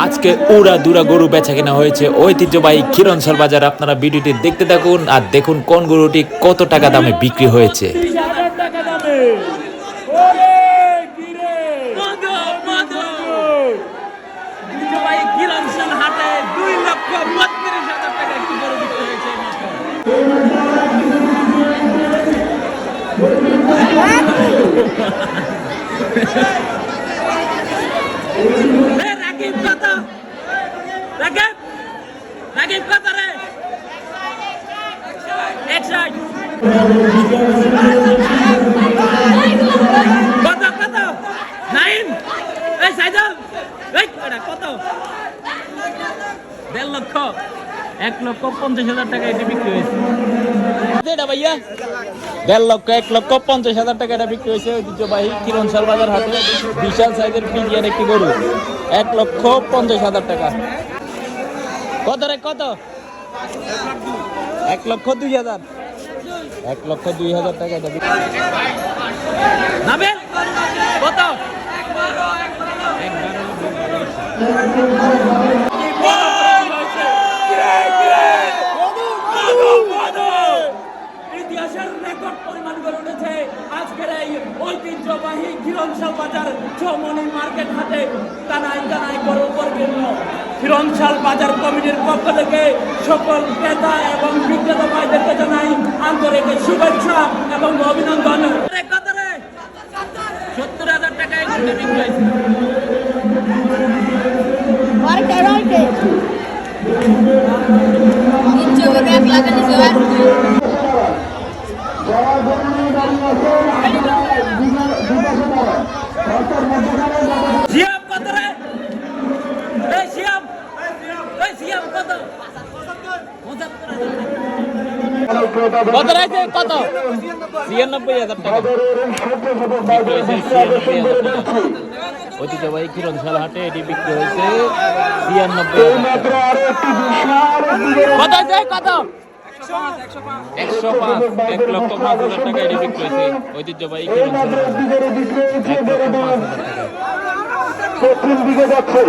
আজকে উড়া দুরা গরু বেচা কেনা হয়েছে ঐতিহ্যবাহী ক্ষীরনসর বাজার। আপনারা ভিডিওটি দেখতে থাকুন আর দেখুন কোন গরুটি কত টাকা দামে বিক্রি হয়েছে। এক লক্ষ 50,000 টাকা এটি বিক্রি হয়েছে। ভাইয়া 1.5 লক্ষ 1,50,000 টাকা এটা বিক্রি হয়েছে ঐতিহ্যবাহী ক্ষীরনসর বাজার হাটে। বিশাল সাইজের পিজিয়ার একটি গরু 1,50,000 টাকা। কত রে কত? 1,02,000 1,02,000 টাকা এটা বিক্রি কত? ইতিহাসের রেকর্ড পরিমাণ গড়ে উঠেছে আজকের এই ঐতিহ্যবাহী ক্ষীরনসর বাজার চৌমনি মার্কেট হাটে। কানায় কানায় গরু পরিপূর্ণ। ক্ষীরনসর বাজার কমিটির পক্ষ থেকে সকল ক্রেতা এবং বিক্রেতা ভাইদেরকে জানাই আন্তরিক শুভেচ্ছা এবং অভিনন্দন। 70,000 টাকায় গরুটি বিক্রি হয়েছে। কত রয়েছে? কত? 96,000 টাকা ঐতিহ্যবাহী ক্ষীরনসর হাটে এটি বিক্রি হয়েছে 96,000 টাকা। কত হয়েছে? কত? 105 1,05,000 টাকা এটি বিক্রি হয়েছে ঐতিহ্যবাহী ক্ষীরনসর হাটে 1,05,000 টাকা। পশ্চিম দিকে যাচ্ছে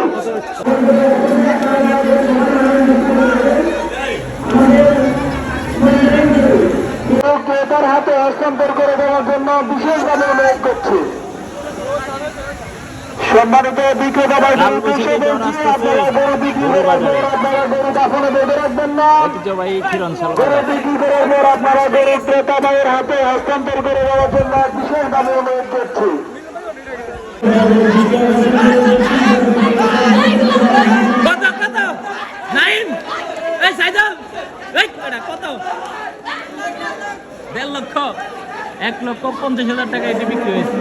ক্রেতার হাতে হস্তান্তর করে দেওয়ার জন্য বিশেষভাবে অনুরোধ করছি। সম্মানিত বিক্রেতা ভাই, আপনারা গরু বিক্রি করার পর আপনারা গরু দাফনে বেঁধে রাখবেন না। ঐতিহ্যবাহী ক্ষীরনসর গরু বিক্রি করার পর আপনারা গরু ক্রেতা ভাইয়ের হাতে হস্তান্তর করে দেওয়ার জন্য বিশেষভাবে অনুরোধ করছি। কত? কত? নাইম এই সাইদুল এই কত? 1.5 লক্ষ 1,50,000 টাকা এটি বিক্রি হয়েছে।